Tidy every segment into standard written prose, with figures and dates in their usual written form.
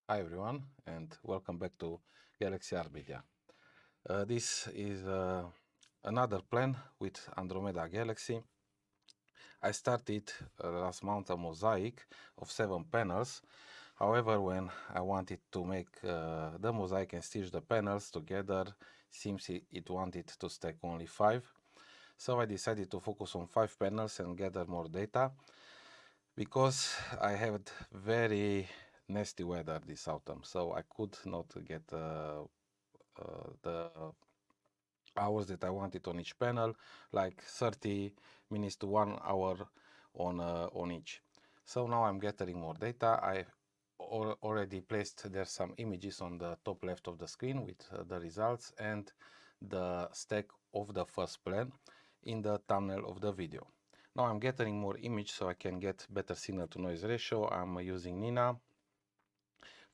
Hi everyone, and welcome back to Galaxy R Media. This is another plan with Andromeda Galaxy. I started last month a mosaic of 7 panels. However, when I wanted to make the mosaic and stitch the panels together, seems it wanted to stack only 5. So I decided to focus on 5 panels and gather more data because I had very nasty weather this autumn, so I could not get the hours that I wanted on each panel, like 30 minutes to 1 hour on each. So now I'm gathering more data. I already placed there some images on the top left of the screen with the results and the stack of the first plan in the thumbnail of the video. Now I'm gathering more image so I can get better signal to noise ratio. I'm using Nina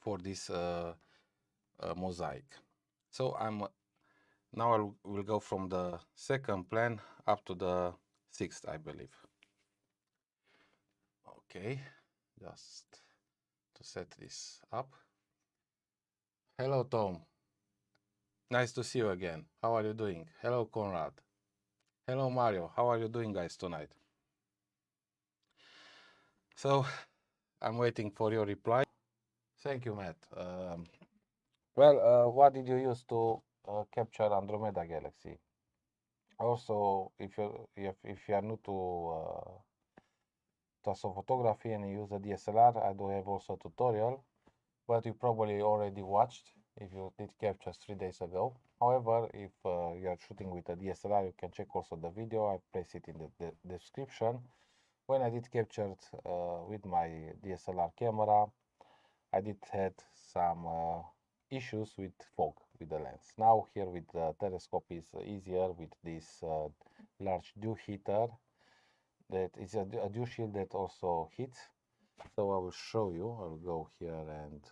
for this mosaic. So now I will go from the second plan up to the sixth, I believe. Okay, just to set this up. Hello, Tom. Nice to see you again. How are you doing? Hello, Conrad. Hello, Mario. How are you doing, guys, tonight? So, I'm waiting for your reply. Thank you, Matt. What did you use to capture Andromeda Galaxy? Also, if you are new to astrophotography and you use a DSLR, I do have also a tutorial, but you probably already watched if you did capture 3 days ago. However, if you are shooting with a DSLR, you can check also the video. I place it in the description. When I did capture with my DSLR camera, I did had some issues with fog with the lens. Now here with the telescope is easier with this large dew heater that is a dew shield that also heats. So I will show you. I'll go here and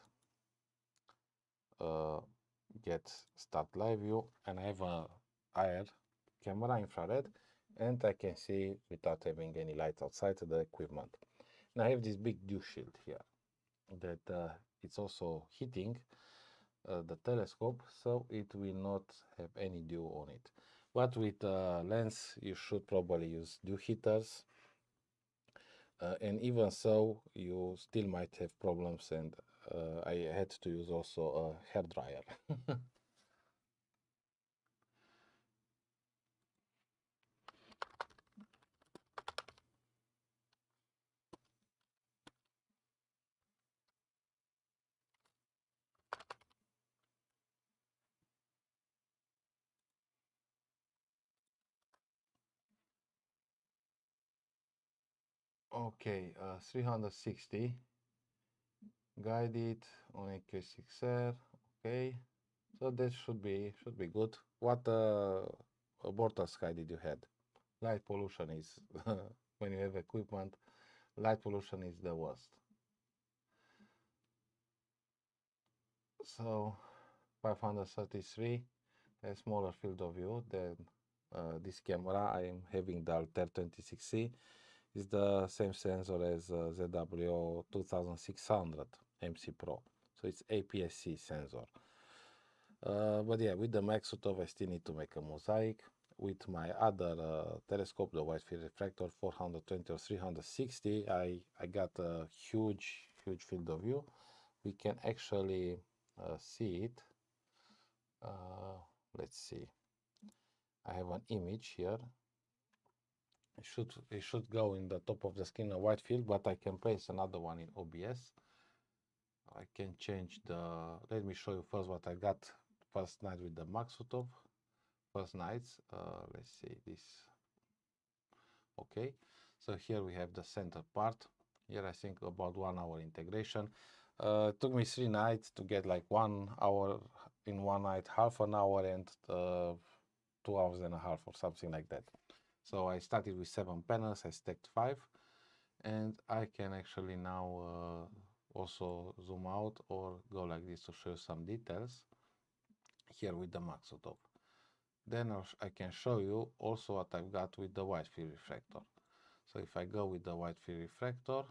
get start live view, and I have a ASIAIR camera infrared, and I can see without having any light outside the equipment. And I have this big dew shield here that it's also heating the telescope, so it will not have any dew on it. But with lens, you should probably use dew heaters. And even so, you still might have problems, and I had to use also a hair dryer. Okay, 360 guided on AQ6R. Okay, so that should be good. What border sky did you had? Light pollution is when you have equipment, light pollution is the worst. So 533, a smaller field of view than this camera. I am having the Altair 26C. Is the same sensor as ZWO 2600 MC Pro. So it's APS-C sensor. But yeah, with the Maksutov, I still need to make a mosaic. With my other telescope, the wide field refractor 420 or 360, I got a huge field of view. We can actually see it. Let's see. I have an image here. It should go in the top of the screen a white field, but I can place another one in OBS. I can change let me show you first what I got first night with the Maksutov. First nights, let's see this. Okay, so here we have the center part. Here I think about 1 hour integration. It took me 3 nights to get like 1 hour in one night, half an hour, and 2 hours and a half or something like that. So I started with 7 panels, I stacked 5, and I can actually now also zoom out or go like this to show some details here with the Maksutov. Then I can show you also what I've got with the wide field refractor. So if I go with the wide field refractor,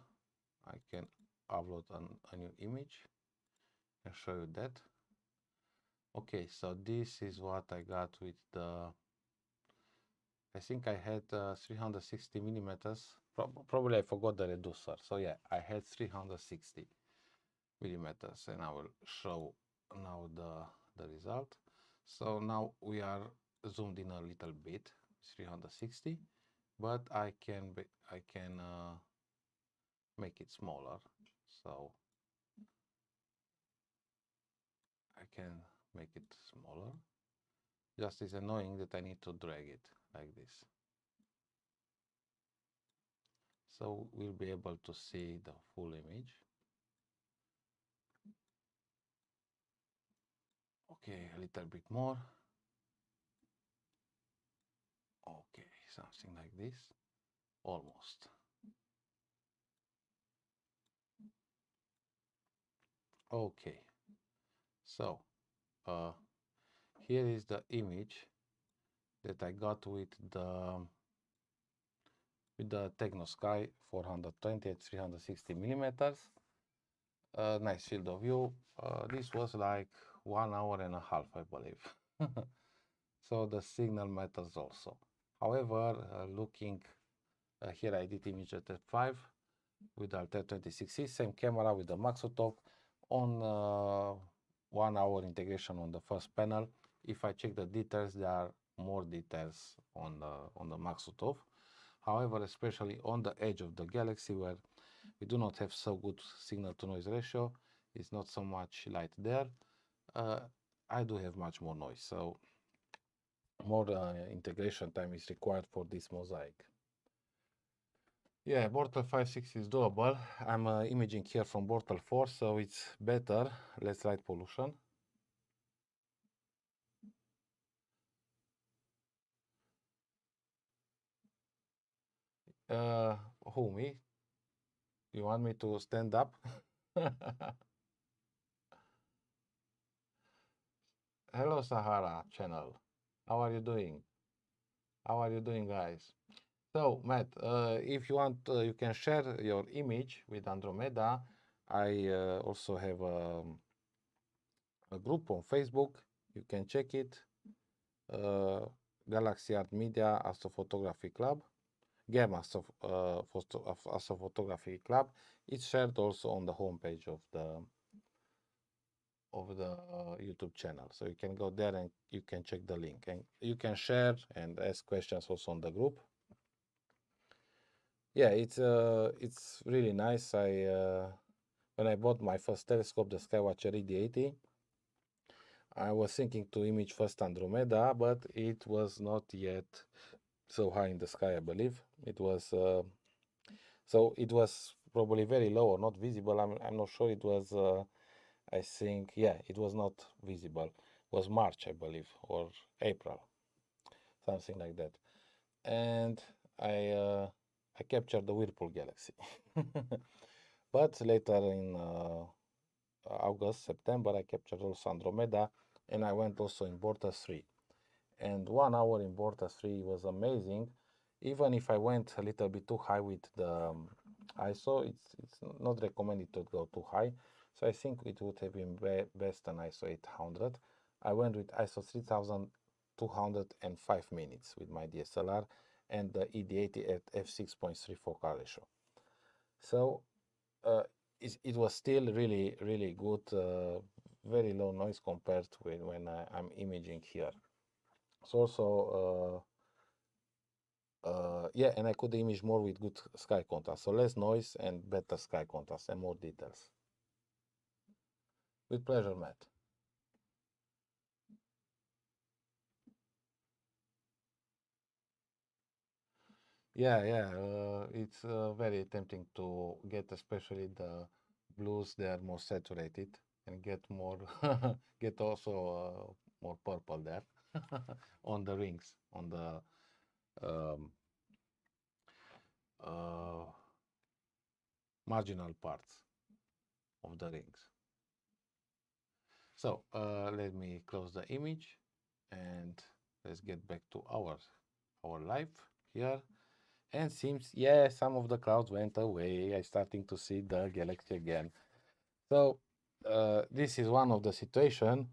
I can upload a new image. I'll show you that. Okay, so this is what I got with the, I think I had 360 millimeters. Probably I forgot the reducer. So yeah, I had 360 millimeters, and I will show now the result. So now we are zoomed in a little bit, 360, but I can make it smaller. So I can make it smaller. Just is annoying that I need to drag it like this. So we'll be able to see the full image. Okay, a little bit more. Okay, something like this, almost. Okay, so here is the image that I got with the TechnoSky 420 at 360 millimeters. Nice field of view. This was like 1 hour and a half, I believe. So the signal matters also. However, looking here, I did image at f5 with the Altair 26C, same camera with the Maksutov on 1 hour integration on the first panel. If I check the details, there are more details on the Maksutov. However, especially on the edge of the galaxy where we do not have so good signal to noise ratio, it's not so much light there. I do have much more noise, so more integration time is required for this mosaic. Yeah, Bortle 5.6 is doable. I'm imaging here from Bortle 4, so it's better, less light pollution. Who, me? You want me to stand up? Hello, Sahara channel. How are you doing? How are you doing, guys? So, Matt, if you want, you can share your image with Andromeda. I also have a group on Facebook. You can check it. Galaxy Art Media Astrophotography Club. Gamma Astrophotography Club. It's shared also on the homepage of the YouTube channel, so you can go there and you can check the link, and you can share and ask questions also on the group. Yeah, it's really nice. When I bought my first telescope, the Skywatcher ED80, I was thinking to image first Andromeda, but it was not yet so high in the sky, I believe. It was so it was probably very low or not visible. I'm not sure. It was I think, yeah, it was not visible. It was March, I believe, or April, something like that. And I captured the Whirlpool Galaxy. But later in August, September, I captured also Andromeda, and I went also in Borta 3. And 1 hour in Borta 3 was amazing. Even if I went a little bit too high with the ISO, it's not recommended to go too high. So I think it would have been best an ISO 800. I went with ISO 3205 minutes with my DSLR and the ED80 at f6.3 focal ratio. So it was still really, really good, very low noise compared with when I'm imaging here. So also, yeah, and I could image more with good sky contrast, so less noise and better sky contrast and more details. With pleasure, Matt. Yeah, it's very tempting to get, especially the blues. They are more saturated and get more, get also more purple there on the rings, on the marginal parts of the rings. So let me close the image and let's get back to our life here. And seems, yeah, some of the clouds went away. I starting to see the galaxy again. So this is one of the situation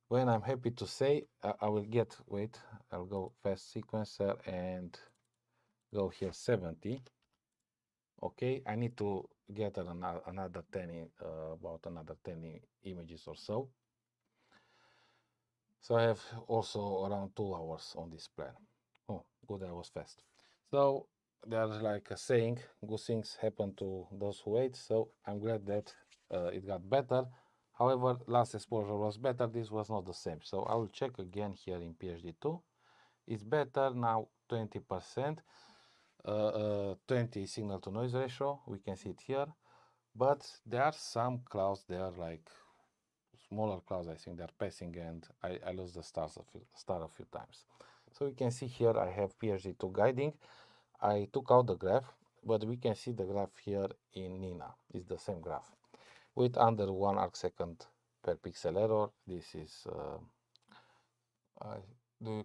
when I'm happy to say I will get, wait, I'll go fast sequencer and go here 70. Okay, I need to get another 10, about another 10 images or so. So I have also around 2 hours on this plan. Oh, good, I was fast. So there's like a saying, good things happen to those who wait. So I'm glad that it got better. However, last exposure was better. This was not the same. So I will check again here in PhD2. It's better now, 20%. 20 signal to noise ratio. We can see it here. But there are some clouds there, like smaller clouds, I think they're passing, and I lose the star a few times. So you can see here I have PhD2 guiding. I took out the graph, but we can see the graph here in Nina. It's the same graph with under 1 arcsecond per pixel error. This is,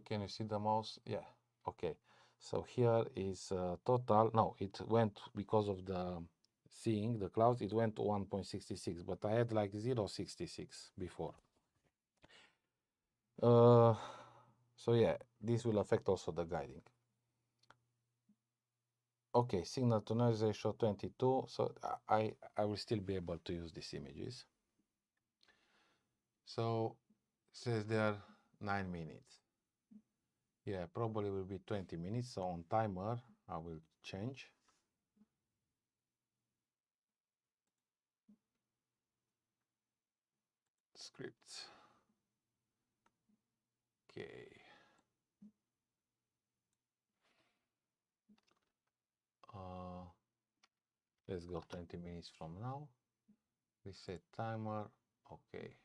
can you see the mouse? Yeah, okay. So here is total, no, it went because of the seeing the clouds, it went to 1.66, but I had like 0.66 before. So yeah, this will affect also the guiding. Okay, signal to noise ratio 22, so I will still be able to use these images. So it says there 9 minutes. Yeah, probably will be 20 minutes, so on timer I will change. Scripts. Okay. Let's go 20 minutes from now. Reset timer. Okay.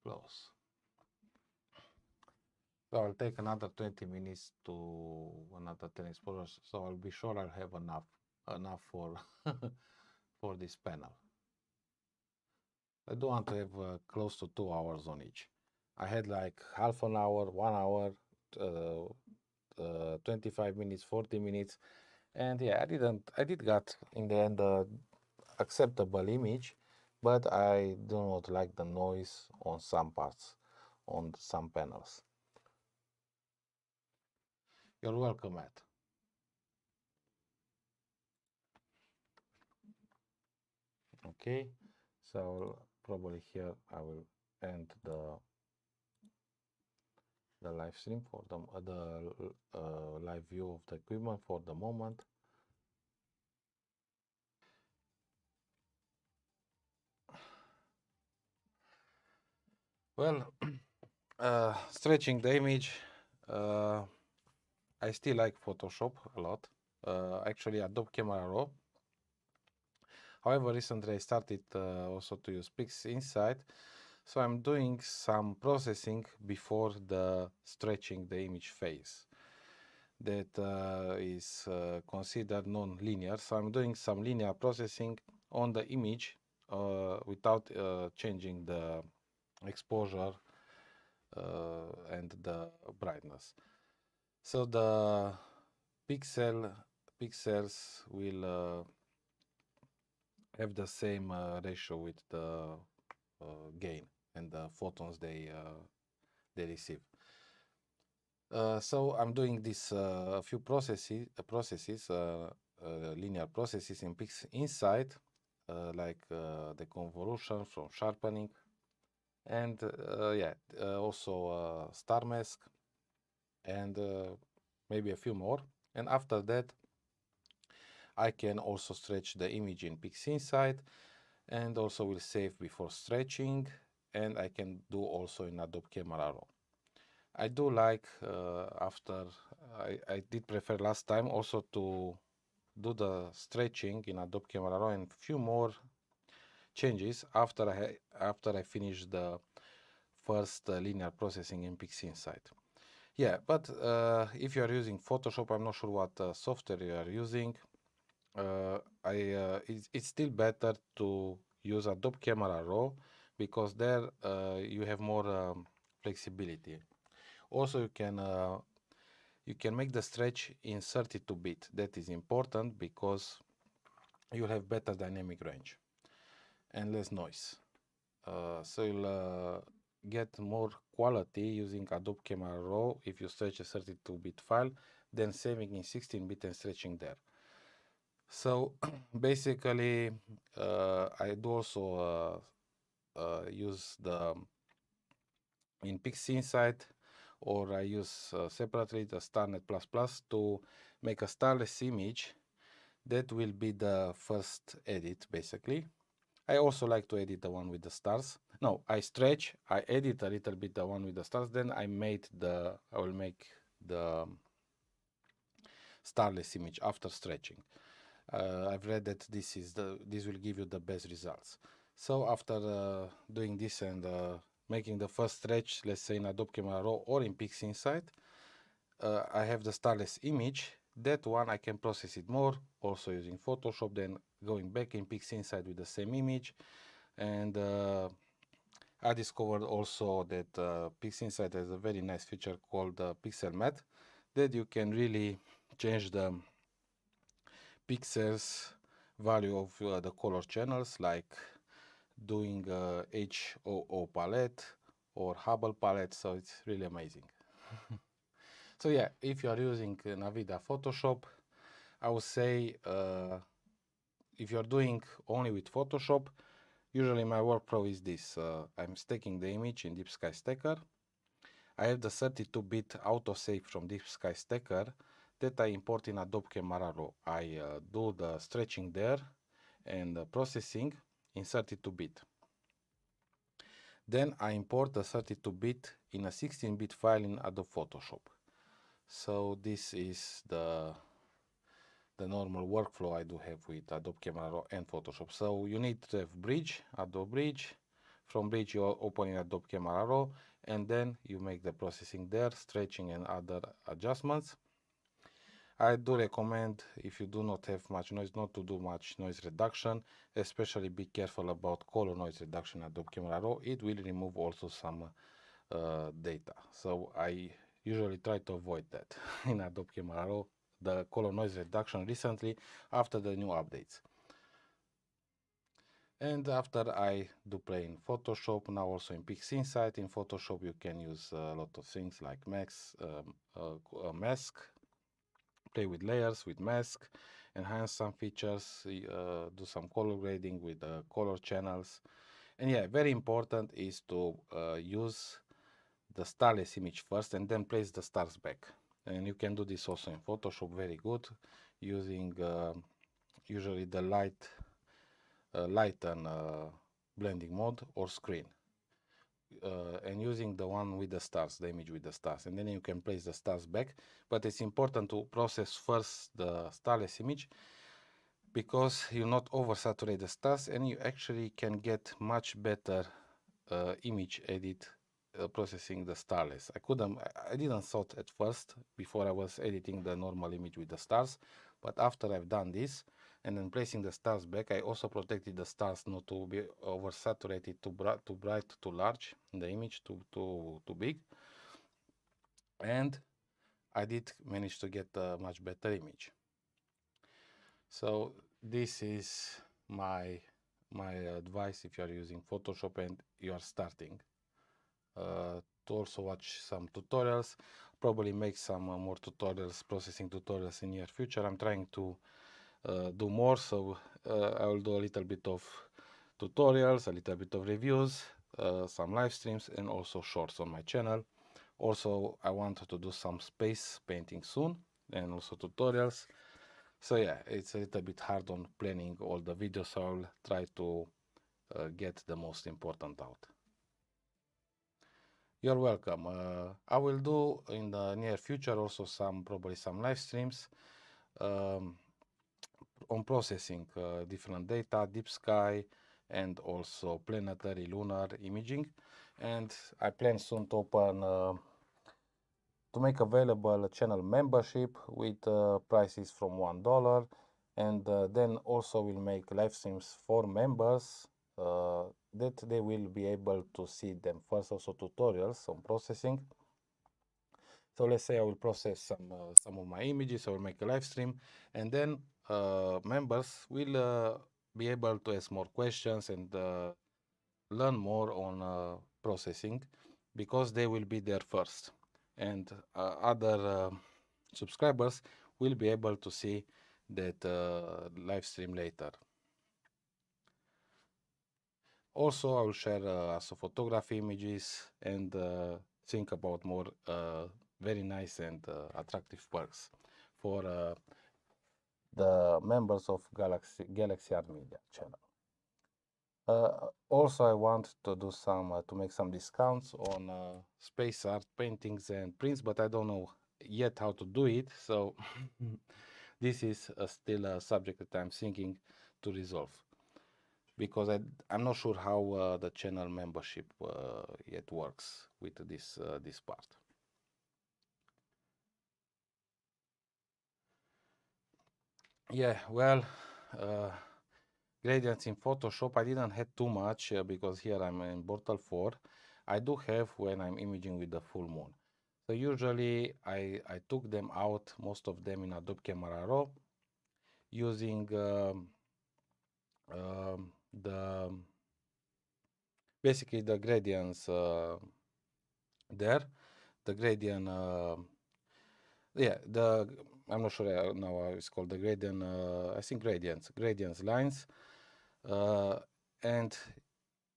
Close. So I'll take another 20 minutes to another 10 exposures. So I'll be sure I'll have enough for for this panel. I do want to have close to 2 hours on each. I had like half an hour, 1 hour, 25 minutes, 40 minutes, and yeah, I did got in the end acceptable image, but I do not like the noise on some parts, on some panels. You're welcome, Matt. Okay, so probably here I will end the live stream for the live view of the equipment for the moment. Well, stretching the image, I still like Photoshop a lot. Actually, Adobe Camera Raw. However, recently I started also to use PixInsight, so I'm doing some processing before the stretching the image phase. That is considered non-linear, so I'm doing some linear processing on the image without changing the exposure and the brightness. So the pixels will have the same ratio with the gain and the photons they receive. So I'm doing this a few processes, linear processes in PixInsight, like the convolution from sharpening, and yeah, also star mask, and maybe a few more. And after that, I can also stretch the image in PixInsight, and also will save before stretching, and I can do also in Adobe Camera Raw. I do like after I did prefer last time also to do the stretching in Adobe Camera Raw and few more changes after I finish the first linear processing in PixInsight. Yeah, but if you are using Photoshop, I'm not sure what software you are using. It's still better to use Adobe Camera Raw because there you have more flexibility. Also, you can make the stretch in 32-bit. That is important because you have better dynamic range and less noise. so you'll get more quality using Adobe Camera Raw if you stretch a 32-bit file, then saving in 16-bit and stretching there. So basically, I do also use the in PixInsight, or I use separately the StarNet++ to make a starless image. That will be the first edit, basically. I also like to edit the one with the stars. No, I stretch, I edit a little bit the one with the stars, then I will make the starless image after stretching. I've read that this will give you the best results. So after doing this and making the first stretch, let's say in Adobe Camera Raw or in PixInsight, I have the starless image. That one I can process it more, also using Photoshop, then going back in PixInsight with the same image. And I discovered also that PixInsight has a very nice feature called Pixel Matte, that you can really change the pixels value of the color channels, like doing HOO palette or Hubble palette, so it's really amazing. So yeah, if you are using NVIDIA Photoshop, I would say if you're doing only with Photoshop, usually my workflow is this. I'm stacking the image in Deep Sky Stacker. I have the 32-bit autosave from Deep Sky Stacker that I import in Adobe Camera Raw. I do the stretching there and the processing in 32-bit. Then I import the 32-bit in a 16-bit file in Adobe Photoshop. So this is the normal workflow I do have with Adobe Camera Raw and Photoshop. So you need to have Bridge, Adobe Bridge. From Bridge you open in Adobe Camera Raw, and then you make the processing there, stretching and other adjustments. I do recommend, if you do not have much noise, not to do much noise reduction. Especially be careful about color noise reduction in Adobe Camera Raw. It will remove also some data. So I usually try to avoid that in Adobe Camera Raw, the color noise reduction recently after the new updates. And after I do play in Photoshop, now also in PixInsight. In Photoshop you can use a lot of things like mask, play with layers, with mask, enhance some features, do some color grading with color channels. And yeah, very important is to use the starless image first and then place the stars back. And you can do this also in Photoshop very good, using usually the lighten blending mode or screen. And using the one with the stars, the image with the stars, and then you can place the stars back. But it's important to process first the starless image, because you not oversaturate the stars and you actually can get much better image edit processing the starless. I didn't thought at first before I was editing the normal image with the stars, but after I've done this and then placing the stars back, I also protected the stars not to be oversaturated, too bright, too large in the image, too big, and I did manage to get a much better image. So this is my advice if you are using Photoshop and you are starting. To also watch some tutorials, probably make some more tutorials, processing tutorials in near future. I'm trying to do more, so I will do a little bit of tutorials, a little bit of reviews, some live streams, and also shorts on my channel. Also, I want to do some space painting soon, and also tutorials. So yeah, it's a little bit hard on planning all the videos, so I'll try to get the most important out. You're welcome. I will do in the near future also probably some live streams on processing different data, deep sky, and also planetary lunar imaging. And I plan soon to open to make available a channel membership with prices from $1, and then also will make live streams for members that they will be able to see them first, also tutorials on processing. So let's say I will process some of my images, I will make a live stream, and then members will be able to ask more questions and learn more on processing, because they will be there first, and other subscribers will be able to see that live stream later. Also, I will share astrophotography images and think about more very nice and attractive perks for the members of ASIAIR Media channel. Also, I want to do to make some discounts on space art paintings and prints, but I don't know yet how to do it. So this is still a subject that I'm thinking to resolve, because I'm not sure how the channel membership yet works with this part. Yeah, well, gradients in Photoshop, I didn't have too much because here I'm in Portal 4. I do have when I'm imaging with the full moon. So usually I took them out, most of them in Adobe Camera Raw, using basically the gradients there. The gradient, yeah, I'm not sure now how it's called, the gradient, I think gradients lines. And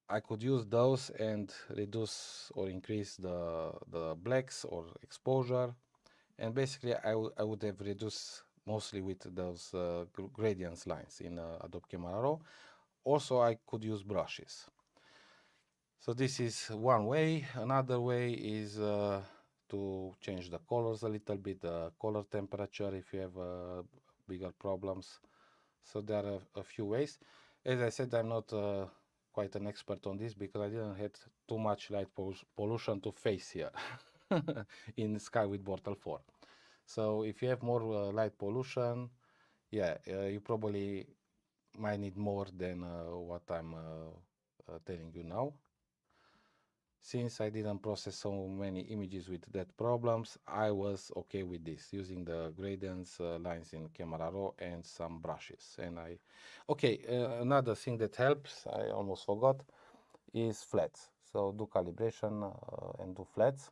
I could use those and reduce or increase the blacks or exposure. And basically I would have reduced mostly with those gradients lines in Adobe Camera Raw. Also, I could use brushes. So this is one way. Another way is to change the colors a little bit, the color temperature if you have bigger problems. So there are a few ways. As I said, I'm not quite an expert on this because I didn't have too much light pollution to face here in sky with Portal 4. So if you have more light pollution, yeah, you probably might need more than what I'm telling you now. Since I didn't process so many images with that problems, I was okay with this, using the gradients lines in Camera Raw and some brushes. And another thing that helps, I almost forgot, is flats. So do calibration and do flats,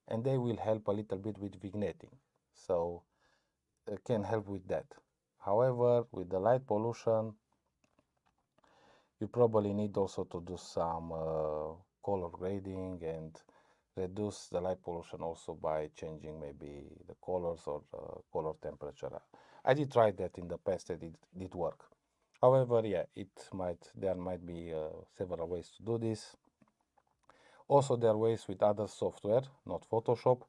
and they will help a little bit with vignetting. So can help with that. However, with the light pollution, you probably need also to do some color grading and reduce the light pollution also by changing maybe the colors or color temperature. I did try that in the past and it did work. However, yeah, there might be several ways to do this. Also, there are ways with other software, not Photoshop,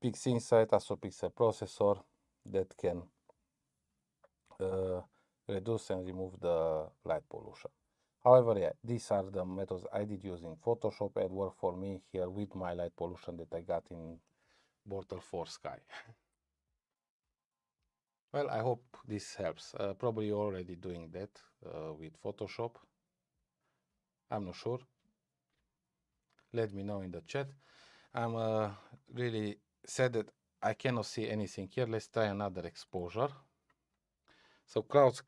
PixInsight, AstroPixel processor, that can reduce and remove the light pollution. However, yeah, these are the methods I did use in Photoshop and work for me here with my light pollution that I got in Portal 4 Sky. Well, I hope this helps. Probably you're already doing that with Photoshop. I'm not sure. Let me know in the chat. I'm really sad that I cannot see anything here. Let's try another exposure. So clouds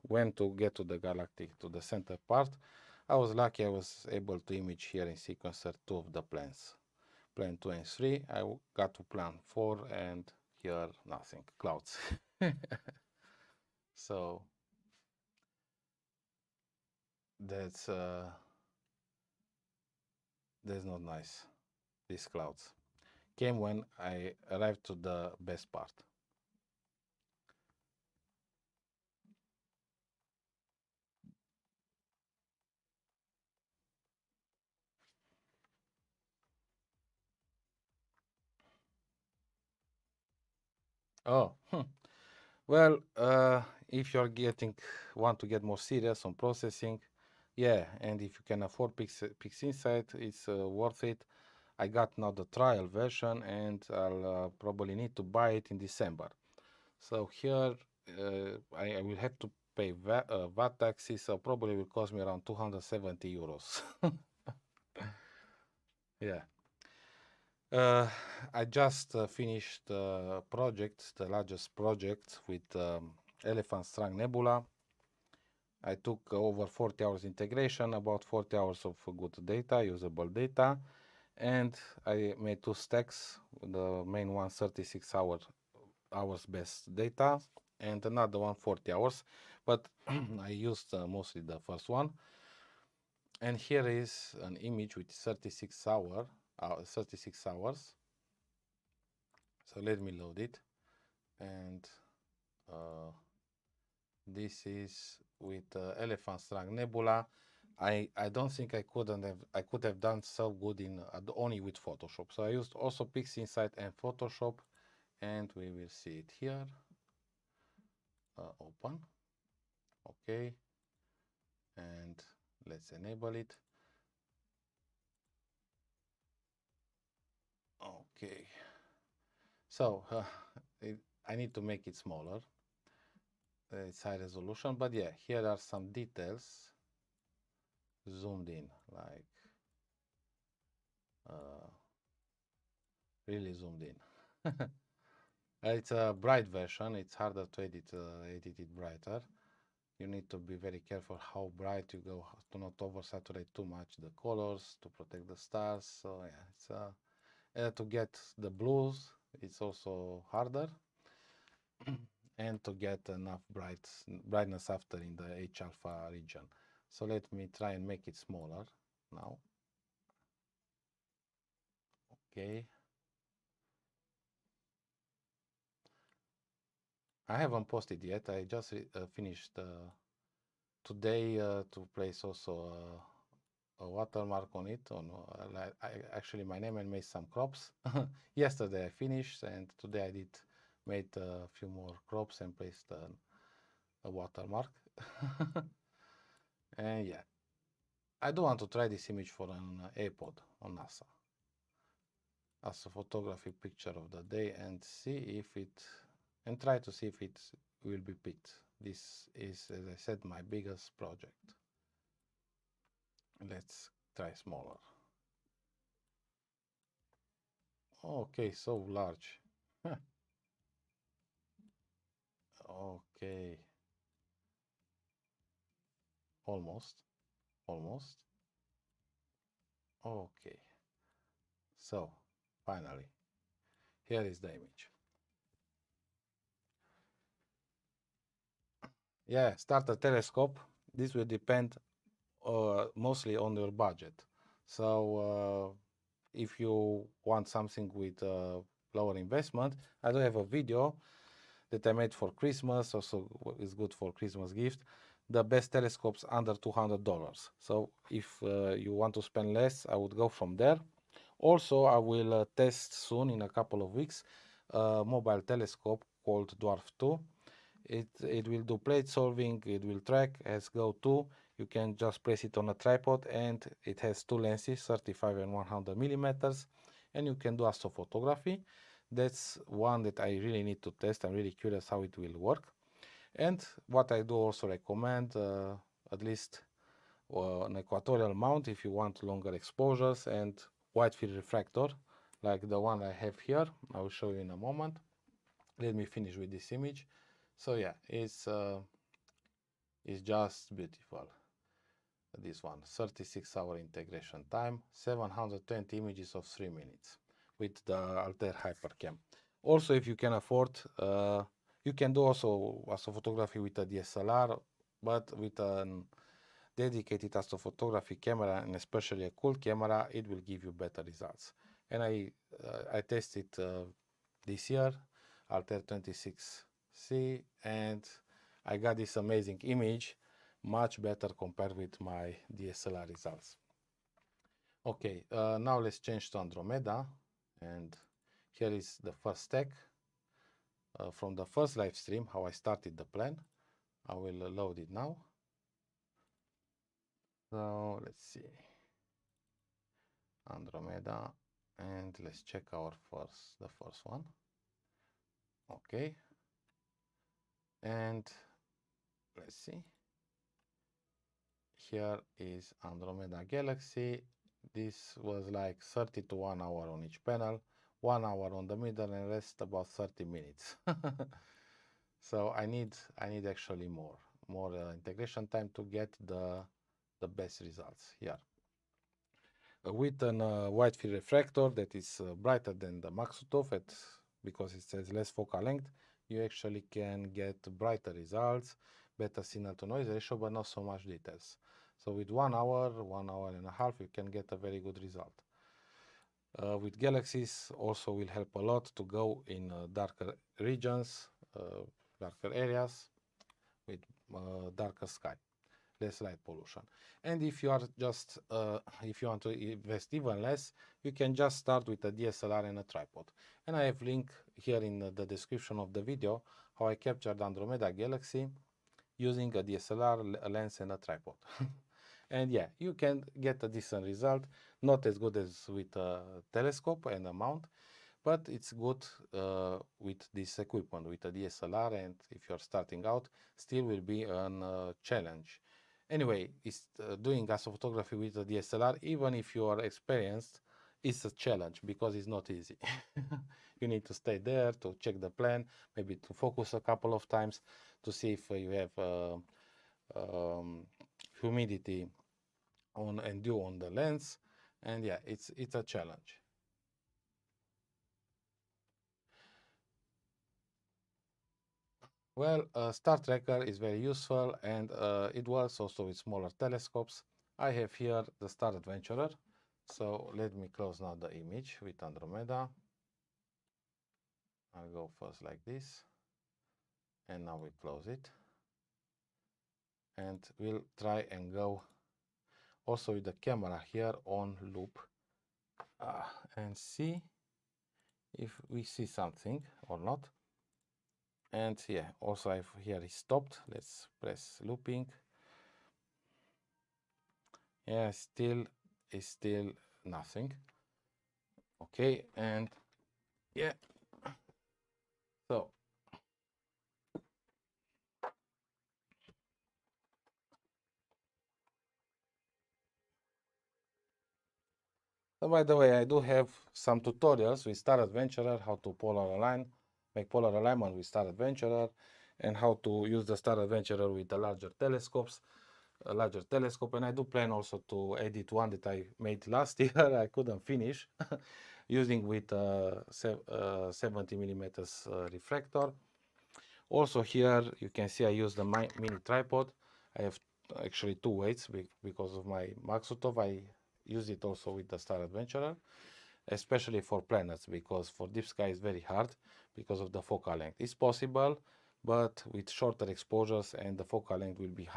went to get to the galactic, to the center part. I was lucky I was able to image here in sequencer 2 of the plans. Plan 2 and 3, I got to plan 4, and here nothing, clouds. So that's not nice. These clouds came when I arrived to the best part. Oh, well, if you're want to get more serious on processing, yeah, and if you can afford PixInsight, it's worth it. I got now the trial version, and I'll probably need to buy it in December. So here I will have to pay VAT taxes, so probably will cost me around 270 euros. Yeah. I just finished the project, the largest project with Elephant Trunk Nebula. I took over 40 hours integration, about 40 hours of good data, usable data, and I made 2 stacks. The main one 36 hours best data, and another one 40 hours, but I used mostly the first one. And here is an image with 36 hours. So let me load it, and this is with Elephant Trunk Nebula. I don't think I could have done so good in only with Photoshop. So I used also PixInsight and Photoshop, and we will see it here. Open. Okay, and let's enable it. Okay, so I need to make it smaller. It's high resolution, but yeah, here are some details zoomed in, like really zoomed in. It's a bright version. It's harder to edit it brighter. You need to be very careful how bright you go, to not oversaturate too much the colors to protect the stars. So yeah, it's to get the blues, it's also harder, and to get enough brightness after in the H alpha region. So let me try and make it smaller now. Okay. I haven't posted yet. I just finished today to place also a watermark on it. Actually my name, and made some crops. Yesterday I finished, and today I made a few more crops and placed a watermark. And yeah, I do want to try this image for an iPod on NASA. Astrophotography picture of the day, and see if and try to see if it will be picked. This is, as I said, my biggest project. Let's try smaller. Okay, so large. Okay. Almost. Okay. So, finally, here is the image. Yeah, start a telescope. This will depend mostly on your budget. So, if you want something with lower investment, I do have a video that I made for Christmas, also is good for Christmas gift. The best telescopes under $200. So if you want to spend less, I would go from there. Also, I will test soon, in a couple of weeks, a mobile telescope called Dwarf 2. It will do plate solving, it will track, has Go 2. You can just place it on a tripod, and it has 2 lenses, 35 and 100 millimeters, and you can do astrophotography. That's one that I really need to test. I'm really curious how it will work. And what I do also recommend, at least an equatorial mount if you want longer exposures, and wide field refractor like the one I have here. I will show you in a moment. Let me finish with this image. So yeah, it's just beautiful. This one, 36-hour integration time, 720 images of 3 minutes with the Altair Hypercam. Also, if you can afford, you can do also astrophotography with a DSLR, but with a dedicated astrophotography camera, and especially a cool camera, it will give you better results. And I tested this year, Altair 26C, and I got this amazing image, much better compared with my DSLR results. Okay, now let's change to Andromeda, and here is the first stack from the first live stream, how I started the plan. I will load it now. So let's see, Andromeda, and let's check the first one. Okay, and let's see. Here is Andromeda Galaxy. This was like 30 to 1 hour on each panel, 1 hour on the middle, and rest about 30 minutes. So I need actually more more integration time to get the best results here. With a wide field refractor that is brighter than the Maksutov, because it has less focal length, you actually can get brighter results, better signal to noise ratio, but not so much details. So with 1 hour, 1 hour and a half, you can get a very good result. With galaxies also will help a lot to go in darker regions, darker areas with darker sky, less light pollution. And if you are just, if you want to invest even less, you can just start with a DSLR and a tripod. And I have link here in the description of the video how I captured Andromeda Galaxy using a DSLR, a lens and a tripod. And yeah, you can get a decent result, not as good as with a telescope and a mount, but it's good with this equipment, with a DSLR, and if you're starting out, still will be a challenge. Anyway, it's doing astrophotography with a DSLR, even if you are experienced, it's a challenge because it's not easy. You need to stay there to check the plan, maybe to focus a couple of times to see if you have humidity on and dew on the lens, and yeah, it's a challenge. Well, Star Tracker is very useful, and it works also with smaller telescopes. I have here the Star Adventurer, so let me close now the image with Andromeda. I'll go first like this, and now we close it, and we'll try and go also with the camera here on loop and see if we see something or not. And yeah, also here is stopped. Let's press looping. Yeah, is still nothing. Okay, and yeah, so by the way, I do have some tutorials with Star Adventurer, how to make polar alignment with Star Adventurer, and how to use the Star Adventurer with the larger telescopes, a larger telescope. And I do plan also to edit one that I made last year. I couldn't finish using with 70 millimeters refractor. Also here you can see I use the mini tripod. I have actually two weights because of my Maksutov. I use it also with the Star Adventurer, especially for planets, because for deep sky is very hard because of the focal length. It's possible, but with shorter exposures and the focal length will be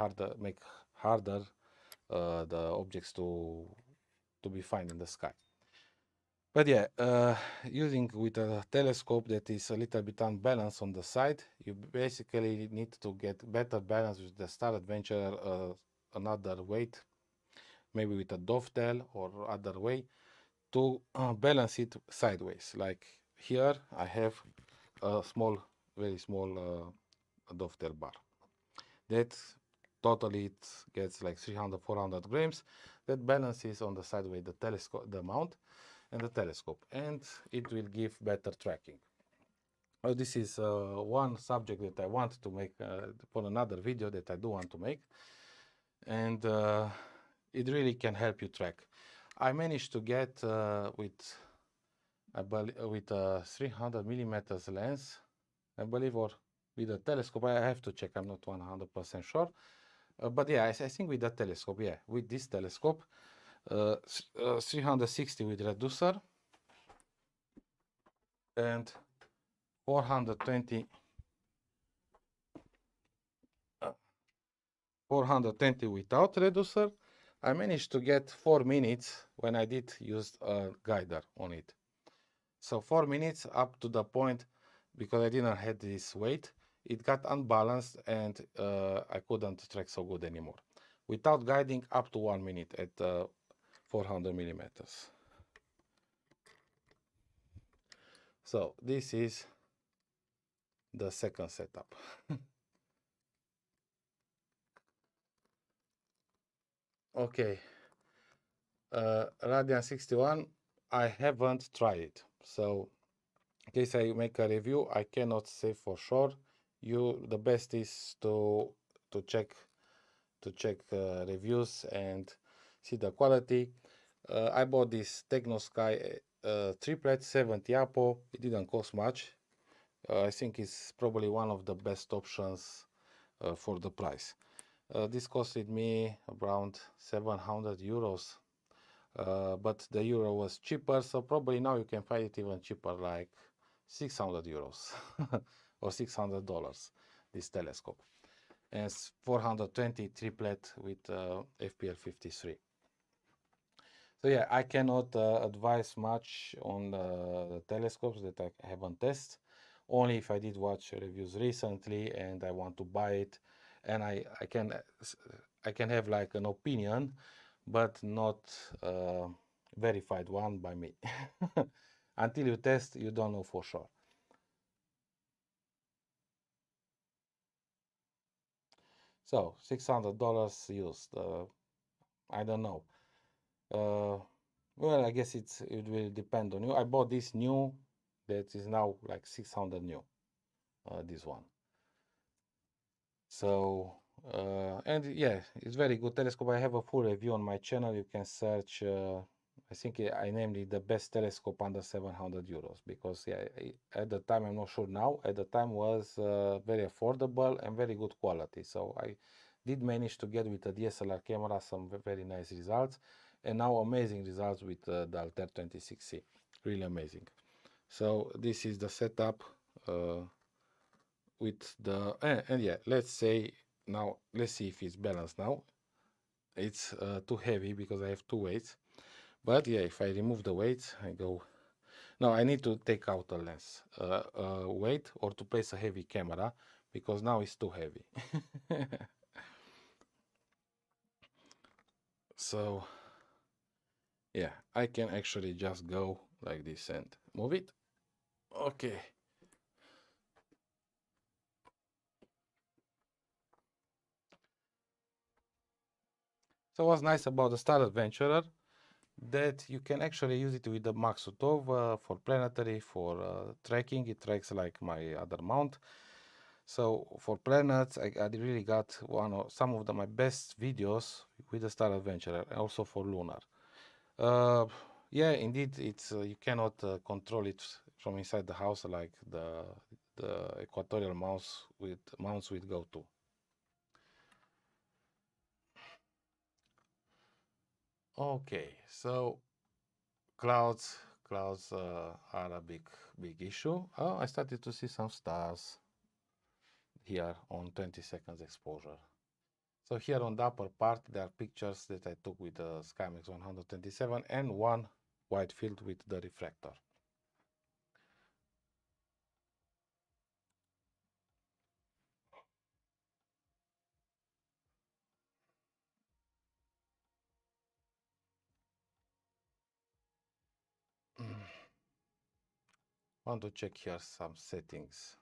make harder the objects to be found in the sky. But yeah, using with a telescope that is a little bit unbalanced on the side, you basically need to get better balance with the Star Adventurer, another weight, maybe with a dovetail or other way, to balance it sideways. Like here, I have a very small dovetail bar. That totally it gets like 300, 400 grams. That balances on the sideway the telescope, the mount, and the telescope, and it will give better tracking. This is one subject that I want to make for another video that I do want to make, and it really can help you track. I managed to get with a 300 millimeters lens, I believe, or with a telescope. I have to check. I'm not 100% sure, but yeah, I think with that telescope, yeah, with this telescope, 360 with reducer and 420 without reducer. I managed to get 4 minutes when I did use a guider on it. So 4 minutes up to the point, because I didn't have this weight, it got unbalanced and I couldn't track so good anymore. Without guiding, up to 1 minute at 400 millimeters. So this is the second setup. Okay, Radian 61, I haven't tried it. So in case I make a review, I cannot say for sure. The best is to check reviews and see the quality. I bought this TechnoSky triplet 70 Apo. It didn't cost much. I think it's probably one of the best options for the price. This costed me around 700 euros, but the euro was cheaper, so probably now you can find it even cheaper, like 600 euros or $600, this telescope. And it's 420 triplet with FPL 53. So yeah, I cannot advise much on the telescopes that I haven't tested. Only if I did watch reviews recently and I want to buy it, and I can have like an opinion, but not verified one by me. Until you test, you don't know for sure. So $600 used. I don't know. Well, I guess it will depend on you. I bought this new that is now like 600 new. This one. So and yeah, it's very good telescope. I have a full review on my channel. You can search. I think I named it the best telescope under 700 euros because yeah, at the time, I'm not sure now. At the time was very affordable and very good quality. So I did manage to get with a DSLR camera some very nice results, and now amazing results with the Altair 26C. Really amazing. So this is the setup. With the and yeah, let's say now let's see if it's balanced now. It's too heavy because I have two weights, but yeah, if I remove the weights, I go. Now I need to take out a lens weight or to place a heavy camera because now it's too heavy. So yeah, I can actually just go like this and move it. Okay. So what's nice about the Star Adventurer that you can actually use it with the Maksutov for planetary, for tracking. It tracks like my other mount. So for planets, I really got some of my best videos with the Star Adventurer, and also for lunar. Yeah, indeed, it's you cannot control it from inside the house like the equatorial mounts with GoTo. Okay, so clouds are a big issue. Oh, I started to see some stars here on 20 seconds exposure. So here on the upper part, there are pictures that I took with the Skymax127 and one wide field with the refractor. Want to check here some settings.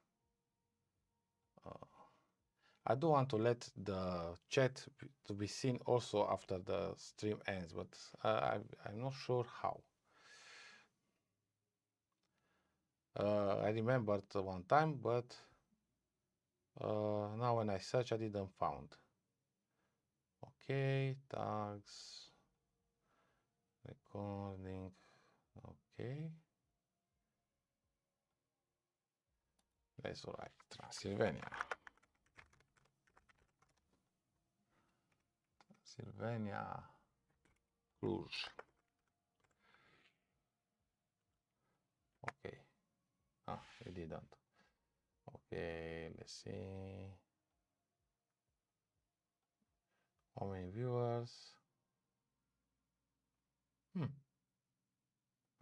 I do want to let the chat to be seen also after the stream ends, but I'm not sure how. I remembered one time, but now when I search, I didn't found. Okay, tags, recording, okay. Let's write Transylvania. Transylvania, Cluj. Okay. Ah, it didn't. Okay, let's see. How many viewers?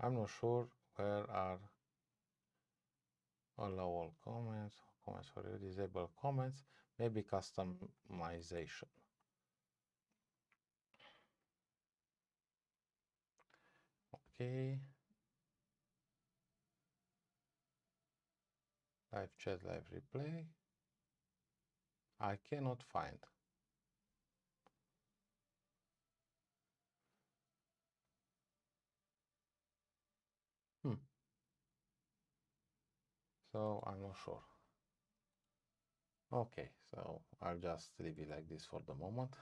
I'm not sure where are allow all comments for you, disable comments, maybe customization. Okay. Live chat, live replay. I cannot find. So I'm not sure. Okay, so I'll just leave it like this for the moment.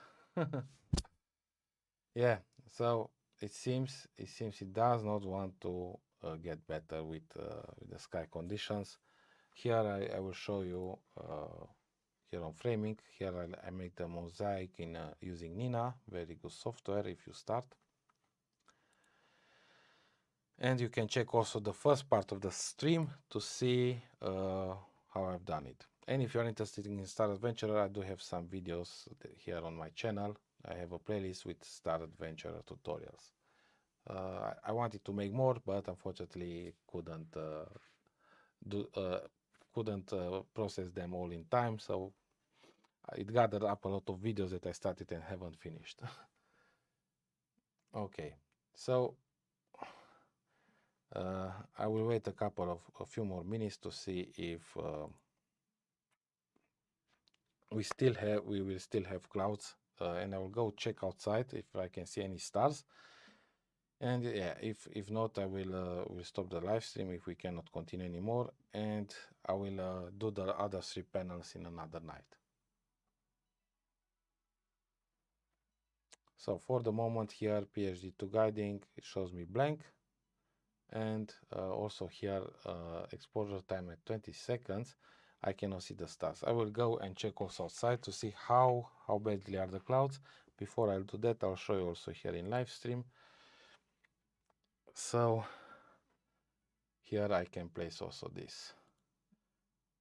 Yeah, so it seems it does not want to get better with the sky conditions. Here I will show you here on framing. Here I make the mosaic in using Nina, very good software if you start. And you can check also the first part of the stream to see how I've done it. And if you're interested in Star Adventurer, I do have some videos here on my channel. I have a playlist with Star Adventurer tutorials. I wanted to make more, but unfortunately couldn't process them all in time. So it gathered up a lot of videos that I started and haven't finished. Okay, so I will wait a few more minutes to see if we will still have clouds, and I will go check outside if I can see any stars. And yeah, if not, I will stop the live stream if we cannot continue anymore, and I will do the other 3 panels in another night. So for the moment here, PhD2 guiding, it shows me blank. And also here, exposure time at 20 seconds, I cannot see the stars. I will go and check also outside to see how badly are the clouds. Before I'll do that, I'll show you also here in live stream. So here I can place also this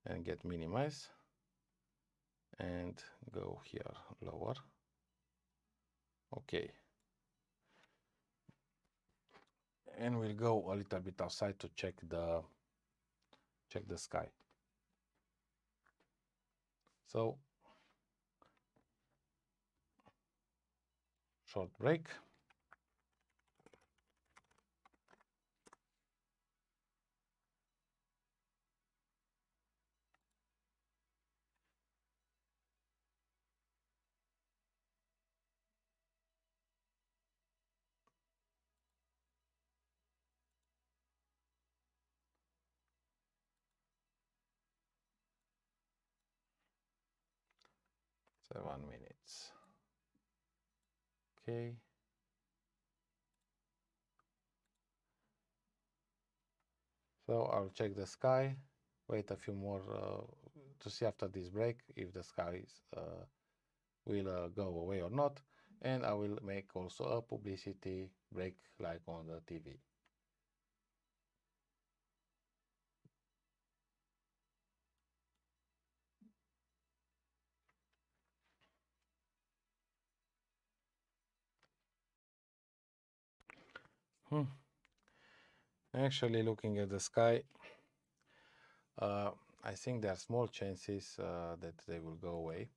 and get minimize and go here lower. Okay. And we'll go a little bit outside to check the sky. So short break. So 1 minute. Okay. So I'll check the sky, wait a few more to see after this break if the sky will go away or not, and I will make also a publicity break like on the TV. Actually, looking at the sky, I think there are small chances that they will go away.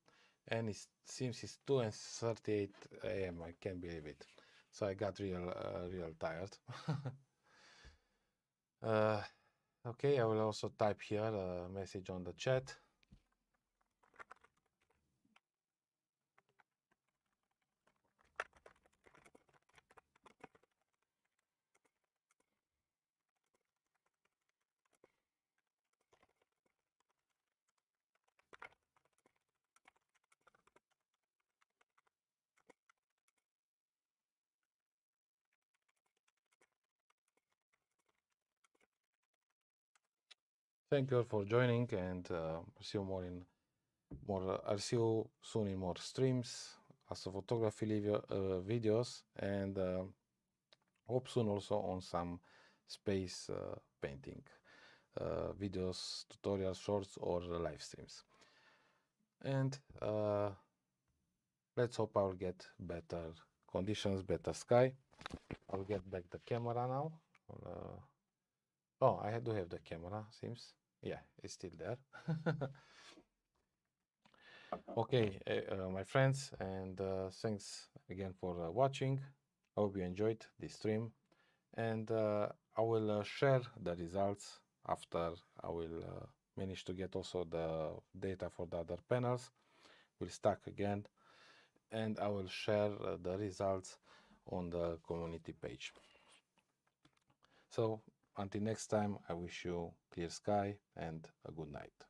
And it seems it's 2:38 a.m. I can't believe it. So I got real tired. Okay, I will also type here a message on the chat. Thank you all for joining, and see you I'll see you soon in more streams, astrophotography videos, and hope soon also on some space painting videos, tutorials, shorts, or live streams. And let's hope I'll get better conditions, better sky. I'll get back the camera now. Oh, I do have the camera, seems. Yeah, it's still there. Okay, my friends, and thanks again for watching. I hope you enjoyed this stream, and I will share the results after I will manage to get also the data for the other panels. We'll stack again, and I will share the results on the community page. So until next time, I wish you clear sky and a good night.